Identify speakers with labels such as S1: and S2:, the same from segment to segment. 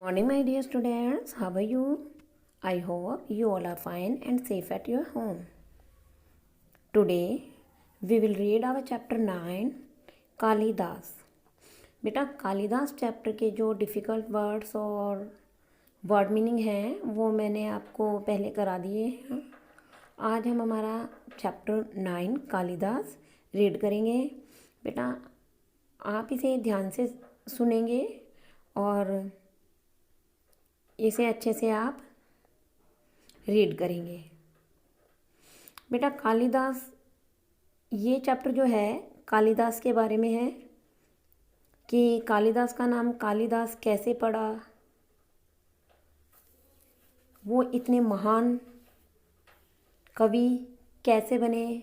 S1: Morning, my dear students. How are you? I hope you all are fine and safe at your home. Today, we will read our chapter 9, Kalidas. बेटा Kalidas chapter के जो difficult words और word meaning हैं वो मैंने आपको पहले करा दिए हैं. आज हम हमारा चैप्टर 9 कालिदास रीड करेंगे. बेटा आप इसे ध्यान से सुनेंगे और इसे अच्छे से आप रीड करेंगे. बेटा कालिदास, ये चैप्टर जो है कालिदास के बारे में है कि कालिदास का नाम कालिदास कैसे पड़ा, वो इतने महान कवि कैसे बने.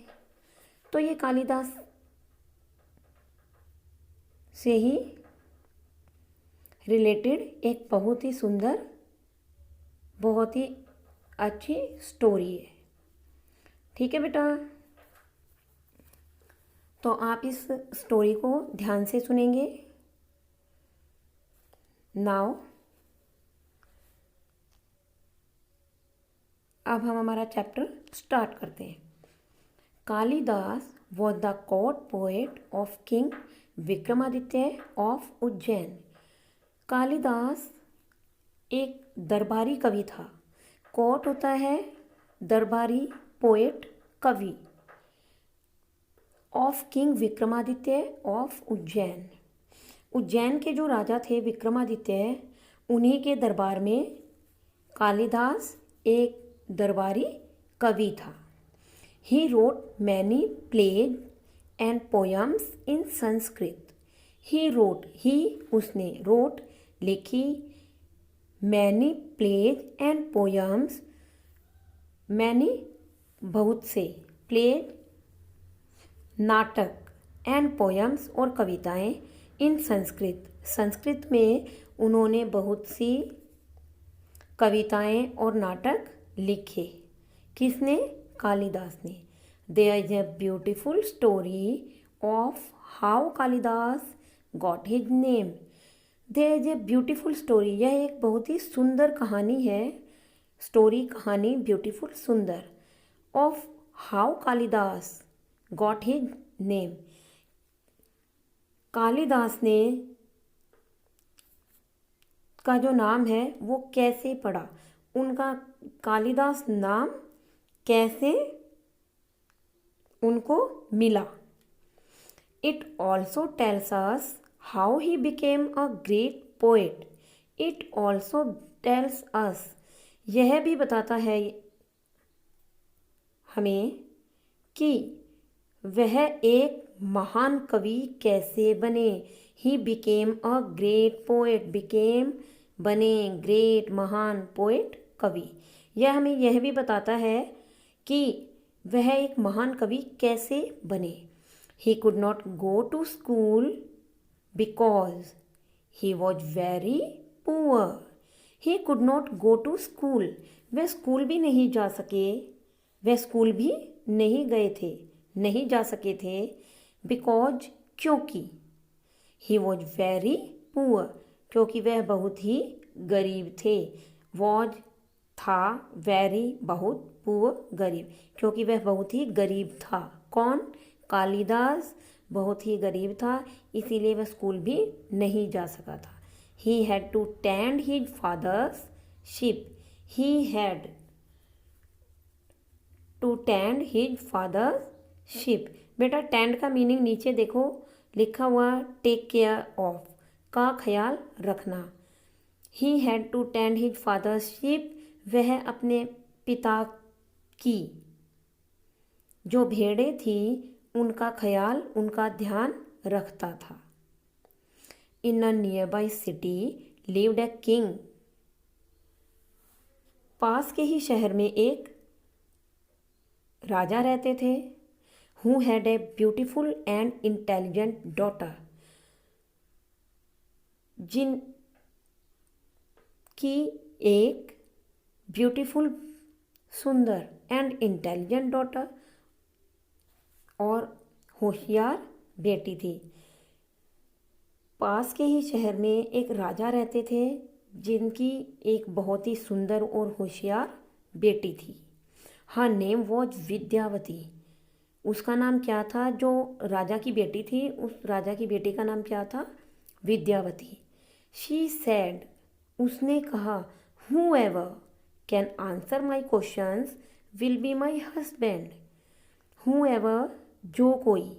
S1: तो ये कालिदास से ही रिलेटेड एक बहुत ही सुंदर, बहुत ही अच्छी स्टोरी है. ठीक है बेटा, तो आप इस स्टोरी को ध्यान से सुनेंगे. नाउ अब हम हमारा चैप्टर स्टार्ट करते हैं. Kalidas was the court poet of king Vikramaditya of Ujjain. Kalidas एक दरबारी कवि था. कोर्ट होता है दरबारी, पोएट कवि. Of king Vikramaditya of Ujjain, Ujjain के जो राजा थे विक्रमादित्य, उन्हीं के दरबार में कालिदास एक दरबारी कवि था. He wrote many plays and poems in Sanskrit. He wrote, he उसने, रोट लिखी, many plays and poems, many बहुत से, प्लेज नाटक, एंड पोयम्स और कविताएं, इन संस्कृत, संस्कृत में उन्होंने बहुत सी कविताएं और नाटक लिखे. किसने? कालिदास ने. There is a beautiful story of how Kalidas got his name. There is a beautiful story, यह एक बहुत ही सुंदर कहानी है. स्टोरी, कहानी, ब्यूटिफुल, सुंदर. Of how Kalidas got his name, Kalidas ने का जो नाम है वो कैसे पड़ा, उनका कालिदास नाम कैसे उनको मिला. It also tells us how he became a great poet. It also tells us, यह भी बताता है हमें कि वह एक महान कवि कैसे बने. He became a great poet, became बने, ग्रेट महान, पोएट कवि. यह हमें यह भी बताता है कि वह एक महान कवि कैसे बने. He could not go to school because he was very poor. He could not go to school, वह स्कूल भी नहीं जा सके, वह स्कूल भी नहीं गए थे, नहीं जा सके थे. बिकॉज, क्योंकि, ही वॉज वेरी पुअर, क्योंकि वह बहुत ही गरीब थे. वॉज था, वेरी बहुत, पुअर गरीब, क्योंकि वह बहुत ही गरीब था. कौन? कालिदास बहुत ही गरीब था, इसीलिए वह स्कूल भी नहीं जा सका था. He had to tend his father's sheep. He had to tend his father's sheep. बेटा टेंड का मीनिंग नीचे देखो लिखा हुआ, टेक केयर ऑफ, का ख्याल रखना. He had to tend his father's sheep, वह अपने पिता की जो भेड़ें थी उनका ख्याल, उनका ध्यान रखता था. In a nearby city lived a king. पास के ही शहर में एक राजा रहते थे. Who had a beautiful and intelligent daughter, जिन की एक ब्यूटीफुल, सुंदर, एंड इंटेलिजेंट डॉटर और होशियार बेटी थी. पास के ही शहर में एक राजा रहते थे जिनकी एक बहुत ही सुंदर और होशियार बेटी थी। Her name was Vidyavati. उसका नाम क्या था? जो राजा की बेटी थी, उस राजा की बेटी का नाम क्या था? विद्यावती। शी सेड, उसने कहा, whoever can answer my questions will be my husband. whoever, जो कोई,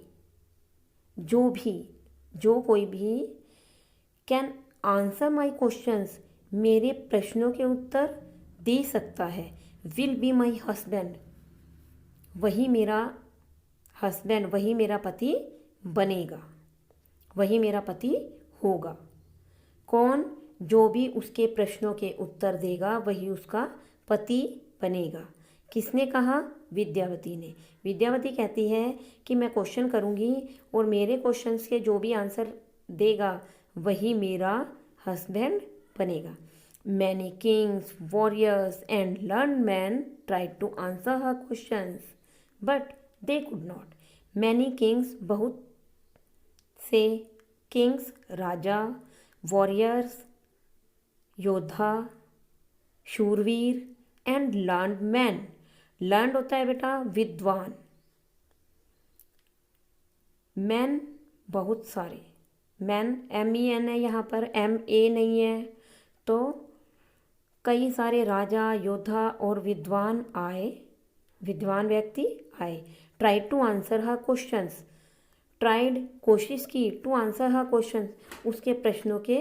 S1: जो भी, जो कोई भी, कैन आंसर माई क्वेश्चंस, मेरे प्रश्नों के उत्तर दे सकता है, विल बी माई हस्बैंड, वही मेरा हस्बैंड, वही मेरा पति बनेगा, वही मेरा पति होगा। कौन? जो भी उसके प्रश्नों के उत्तर देगा वही उसका पति बनेगा। किसने कहा? विद्यावती ने। विद्यावती कहती है कि मैं क्वेश्चन करूँगी और मेरे क्वेश्चंस के जो भी आंसर देगा वही मेरा हस्बैंड बनेगा। Many kings, warriors and learn man tried to answer her questions but they could not. Many kings, बहुत से, किंग्स राजा, वॉरियर्स योद्धा, शूरवीर, एंड लर्नड मैन, लर्नड होता है बेटा विद्वान, मैन बहुत सारे, मैन MEN है यहाँ पर, MA नहीं है। तो कई सारे राजा, योद्धा और विद्वान आए, विद्वान व्यक्ति आए। Tried to answer her questions, tried कोशिश की, टू आंसर हर क्वेश्चंस, उसके प्रश्नों के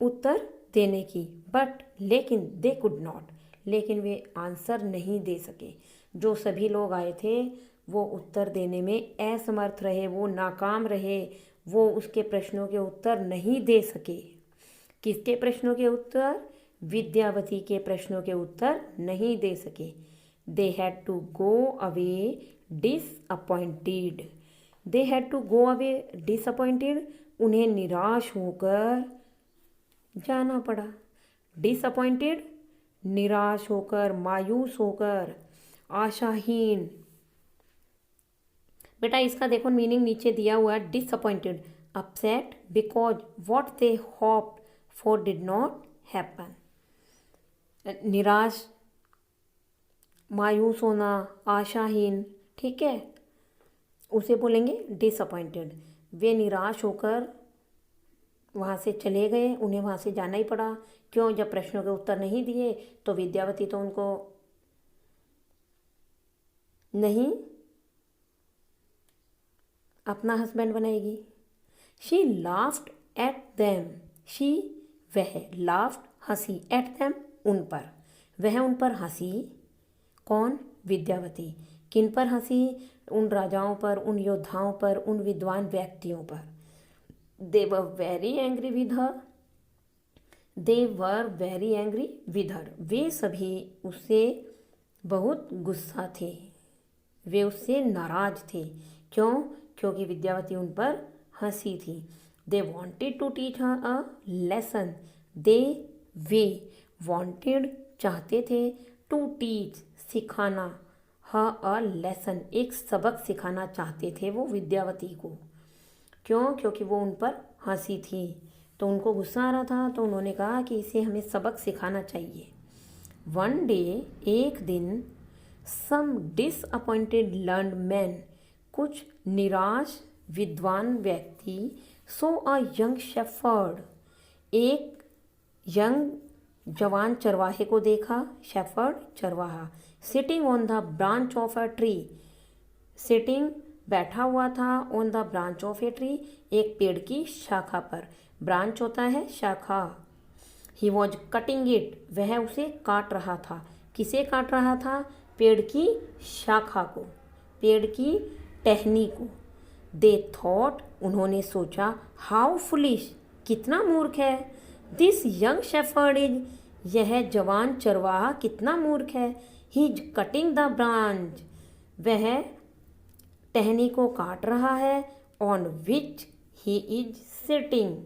S1: उत्तर देने की, बट लेकिन दे कुड नॉट, लेकिन वे आंसर नहीं दे सके। जो सभी लोग आए थे वो उत्तर देने में असमर्थ रहे, वो नाकाम रहे, वो उसके प्रश्नों के उत्तर नहीं दे सके। किसके प्रश्नों के उत्तर? विद्यावती के प्रश्नों के उत्तर नहीं दे सके। They had to go away disappointed, they had to go away disappointed, उन्हें निराश होकर जाना पड़ा। डिसअपॉइंटेड, निराश होकर, मायूस होकर, आशाहीन। बेटा इसका देखो मीनिंग नीचे दिया हुआ है। Disappointed, upset because what they hoped for did not happen. निराश, मायूस होना, आशाहीन, ठीक है, उसे बोलेंगे डिसअपॉइंटेड। वे निराश होकर वहाँ से चले गए, उन्हें वहाँ से जाना ही पड़ा। क्यों? जब प्रश्नों के उत्तर नहीं दिए तो विद्यावती तो उनको नहीं अपना हस्बैंड बनाएगी। She laughed at them, she वह, लाफ्ड हंसी, एट देम उन पर, वह उन पर हंसी। कौन? विद्यावती। किन पर हंसी? उन राजाओं पर, उन योद्धाओं पर, उन विद्वान व्यक्तियों पर। They were very angry with her. They were very angry with her. वे सभी उससे बहुत गुस्सा थे, वे उससे नाराज थे। क्यों? क्योंकि विद्यावती उन पर हंसी थी। They wanted to teach her a lesson. They, way, wanted, चाहते थे, to teach, सिखाना, her a lesson, एक सबक सिखाना चाहते थे वो विद्यावती को। क्यों? क्योंकि वो उन पर हंसी थी, तो उनको गुस्सा आ रहा था, तो उन्होंने कहा कि इसे हमें सबक सिखाना चाहिए। वन डे, एक दिन, सम डिसअपॉइंटेड लर्नड मैन, कुछ निराश विद्वान व्यक्ति, सो अ यंग शेफर्ड, एक यंग जवान चरवाहे को देखा, शेफर्ड चरवाहा, sitting on the branch of a tree, sitting बैठा हुआ था, on the branch of a tree, एक पेड़ की शाखा पर। ब्रांच होता है शाखा। ही वॉज कटिंग इट, वह उसे काट रहा था। किसे काट रहा था? पेड़ की शाखा को, पेड़ की टहनी को। दे थॉट, उन्होंने सोचा, हाउ फुलिश, कितना मूर्ख है। दिस यंग शेफर्ड इज, यह जवान चरवाहा कितना मूर्ख है। He is cutting the branch, वह टहनी को काट रहा है, on which he is sitting,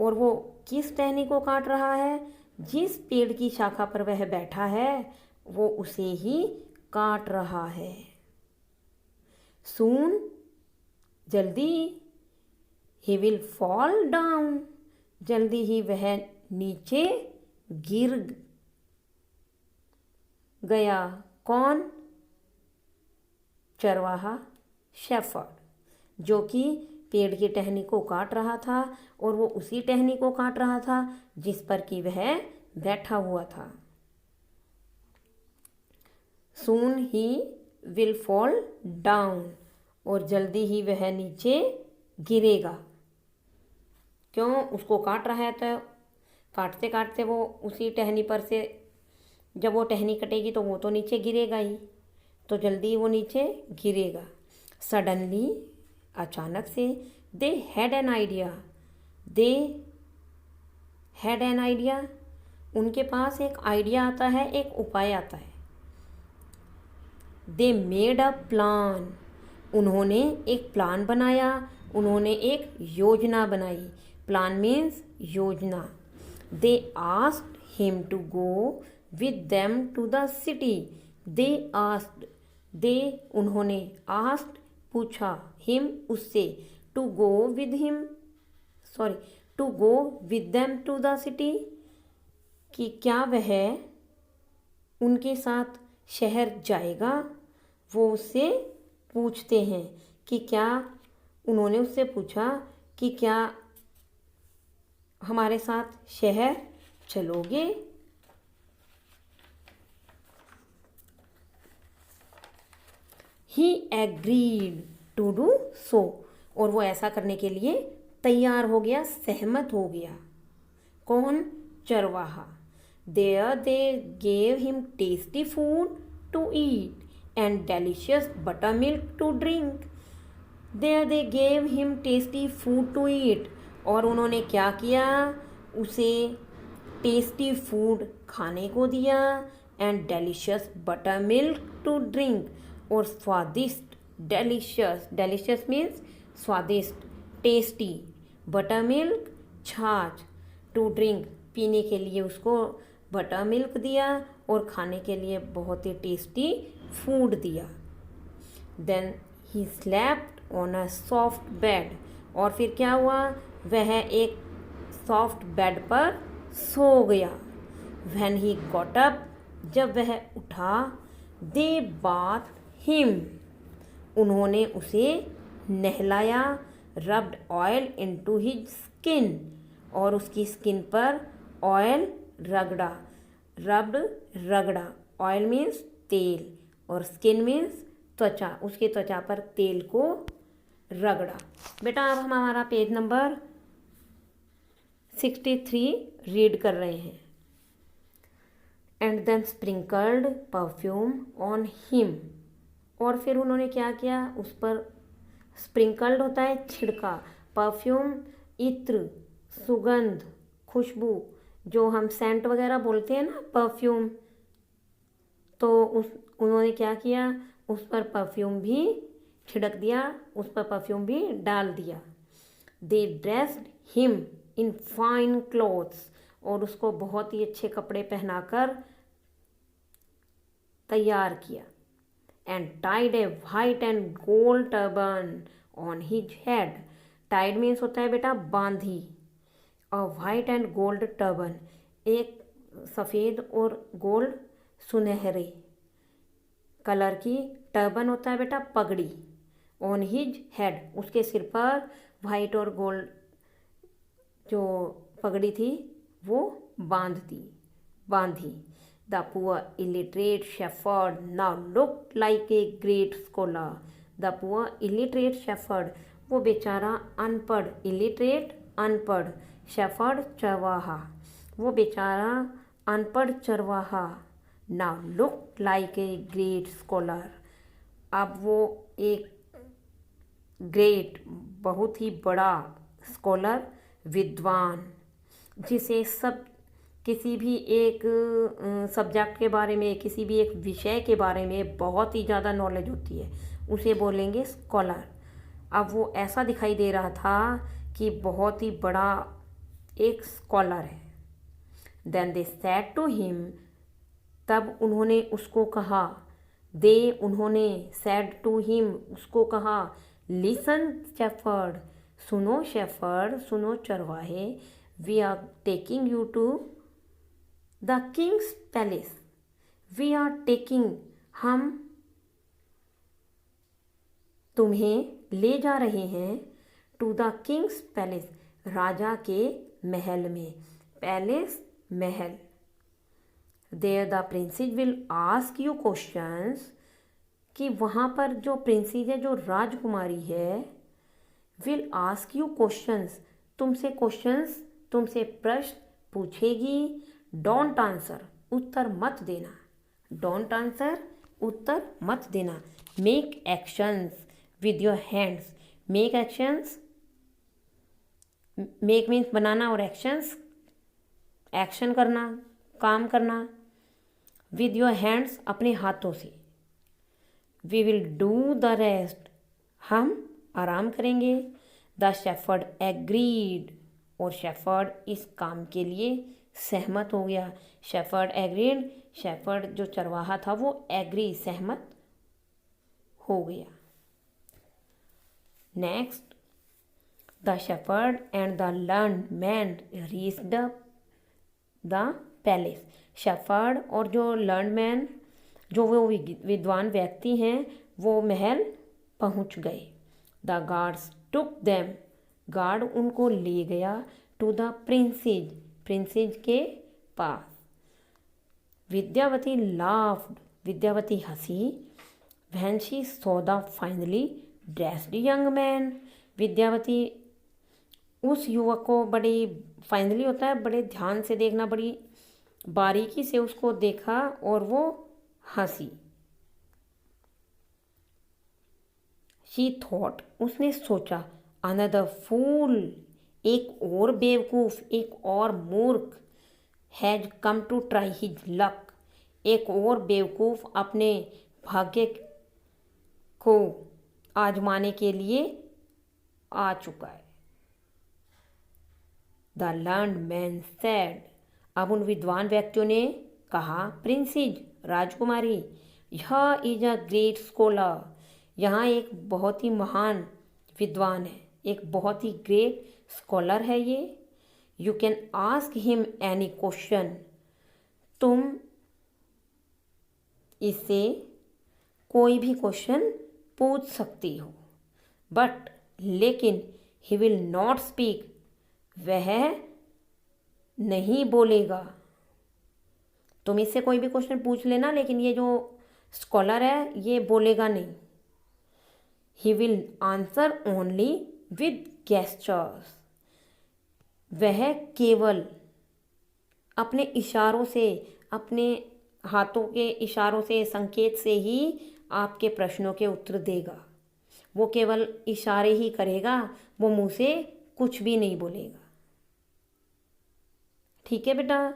S1: और वो किस टहनी को काट रहा है? जिस पेड़ की शाखा पर वह बैठा है वो उसे ही काट रहा है। सून, जल्दी, ही विल फॉल डाउन, जल्दी ही वह नीचे गिर गया। कौन? चरवाहा, शेफर्ड, जो कि पेड़ की टहनी को काट रहा था, और वो उसी टहनी को काट रहा था जिस पर कि वह बैठा हुआ था। सून ही विल फॉल डाउन, और जल्दी ही वह नीचे गिरेगा। क्यों? उसको काट रहा है, तो काटते काटते वो उसी टहनी पर से, जब वो टहनी कटेगी तो वो तो नीचे गिरेगा ही, तो जल्दी वो नीचे गिरेगा। सडनली, अचानक से, they had an idea, they had an idea, उनके पास एक आइडिया आता है, एक उपाय आता है। दे मेड अ प्लान, उन्होंने एक प्लान बनाया, उन्होंने एक योजना बनाई। प्लान मीन्स योजना। They asked him to go with them to the city. They asked, they उन्होंने, आस्क्ड पूछा, हिम उससे, to go with him, sorry, to go with them to the city, कि क्या वह उनके साथ शहर जाएगा। वो उससे पूछते हैं कि क्या, उन्होंने उससे पूछा कि क्या हमारे साथ शहर चलोगे। ही एग्रीड टू डू सो, और वो ऐसा करने के लिए तैयार हो गया, सहमत हो गया। कौन? चरवाहा। There they gave him tasty food to eat and delicious butter milk to drink. There they gave him tasty food to eat, और उन्होंने क्या किया? उसे टेस्टी फूड खाने को दिया, and delicious butter milk to drink, और स्वादिष्ट, डेलिशियस, डेलिशियस मीन्स स्वादिष्ट, टेस्टी, बटर मिल्क छाछ, टू ड्रिंक पीने के लिए उसको बटर मिल्क दिया, और खाने के लिए बहुत ही टेस्टी फूड दिया। Then he slept on a soft bed, और फिर क्या हुआ? वह एक सॉफ्ट बेड पर सो गया। व्हेन ही गॉट अप, जब वह उठा, दे बाथ हिम, उन्होंने उसे नहलाया, rubbed oil into his skin, और उसकी स्किन पर ऑयल रगड़ा। रब्ड, रगड़ा, ऑयल मीन्स तेल, और स्किन मीन्स त्वचा, उसके त्वचा पर तेल को रगड़ा। बेटा अब हम हमारा पेज नंबर 63 रीड कर रहे हैं। And then sprinkled perfume on him, और फिर उन्होंने क्या किया? उस पर, स्प्रिंकल्ड होता है छिड़का, परफ्यूम इत्र, सुगंध, खुशबू, जो हम सेंट वगैरह बोलते हैं ना, परफ्यूम, तो उन्होंने क्या किया? उस पर परफ्यूम भी छिड़क दिया, उस पर परफ्यूम भी डाल दिया। They dressed him in fine clothes, और उसको बहुत ही अच्छे कपड़े पहनाकर तैयार किया। And tied a white and gold turban on his head, tied means होता है बेटा बांधी, और वाइट एंड गोल्ड टर्बन, एक सफ़ेद और गोल्ड सुनहरे कलर की टर्बन होता है बेटा पगड़ी, ऑन हिज हेड, उसके सिर पर वाइट और गोल्ड जो पगड़ी थी वो बांधी। The poor illiterate shepherd now look like a great scholar. The poor illiterate shepherd, वो बेचारा अनपढ़, इलिटरेट अनपढ़, शेफर्ड चरवाहा, वो बेचारा अनपढ़ चरवाहा, now look like a great scholar, अब वो एक ग्रेट, बहुत ही बड़ा स्कॉलर, विद्वान, जिसे सब किसी भी एक सब्जेक्ट के बारे में, किसी भी एक विषय के बारे में बहुत ही ज़्यादा नॉलेज होती है, उसे बोलेंगे स्कॉलर। अब वो ऐसा दिखाई दे रहा था कि बहुत ही बड़ा एक स्कॉलर है। Then they said to him, तब उन्होंने उसको कहा, उन्होंने सेड टू हिम, उसको कहा, लिसन शेफर्ड, सुनो शेफर्ड, सुनो चरवाहे, we are taking you to the king's palace. We are taking, हम तुम्हें ले जा रहे हैं, टू द किंग्स पैलेस, राजा के महल में। पैलेस, महल। There the princess will ask you questions, कि वहाँ पर जो प्रिंसेस है, जो राजकुमारी है, विल आस्क यू क्वेश्चंस, तुमसे क्वेश्चंस, तुमसे प्रश्न पूछेगी। डोंट आंसर, उत्तर मत देना। डोंट आंसर, उत्तर मत देना। Make actions with your hands. Make actions, make means बनाना और एक्शंस एक्शन करना, काम करना। विद योर हैंड्स, अपने हाथों से। We will do the rest, हम आराम करेंगे। द शेफर्ड एग्रीड, और शेफर्ड इस काम के लिए सहमत हो गया। शेफर्ड एग्रीड, शेफर्ड जो चरवाहा था वो एग्री, सहमत हो गया। Next, the shepherd and the learned man reached the palace. Shepherd और जो लर्न्ड मैन, जो वो विद्वान व्यक्ति हैं, वो महल पहुंच गए। The guards took them, guard उनको ले गया। टू द प्रिंसेस, प्रिंसेस के पास। विद्यावती लाफ्ड, विद्यावती हंसी। When she saw the finally dressed young man, Vidyavati उस युवक को बड़ी, फाइनली होता है बड़े ध्यान से देखना, बड़ी बारीकी से उसको देखा और वो हंसी। शी थॉट, उसने सोचा। अनदर फूल, एक और बेवकूफ़, एक और मूर्ख। Has come to try his luck, एक और बेवकूफ़ अपने भाग्य को आजमाने के लिए आ चुका है। द लर्न्ड मैन सेड, अब उन विद्वान व्यक्तियों ने कहा, प्रिंसेस, राजकुमारी, यह इज अ ग्रेट स्कॉलर, यहाँ एक बहुत ही महान विद्वान है, एक बहुत ही ग्रेट स्कॉलर है ये। You can ask him any question, तुम इससे कोई भी क्वेश्चन पूछ सकती हो। बट, लेकिन, ही विल नॉट स्पीक, वह नहीं बोलेगा। तुम इससे कोई भी क्वेश्चन पूछ लेना, लेकिन ये जो स्कॉलर है ये बोलेगा नहीं। He will answer only with gestures, वह केवल अपने इशारों से, अपने हाथों के इशारों से, संकेत से ही आपके प्रश्नों के उत्तर देगा। वो केवल इशारे ही करेगा, वो मुंह से कुछ भी नहीं बोलेगा। ठीक है बेटा।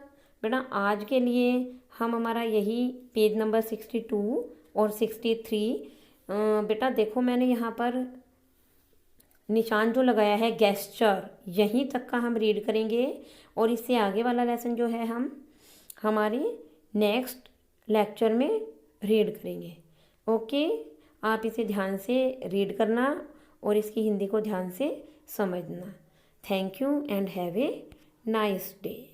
S1: बेटा आज के लिए हम हमारा यही पेज नंबर 62 और 63, बेटा देखो मैंने यहाँ पर निशान जो लगाया है गेस्चर, यहीं तक का हम रीड करेंगे और इससे आगे वाला लेसन जो है हम हमारे नेक्स्ट लेक्चर में रीड करेंगे। ओके, आप इसे ध्यान से रीड करना और इसकी हिंदी को ध्यान से समझना। Thank you and have a nice day.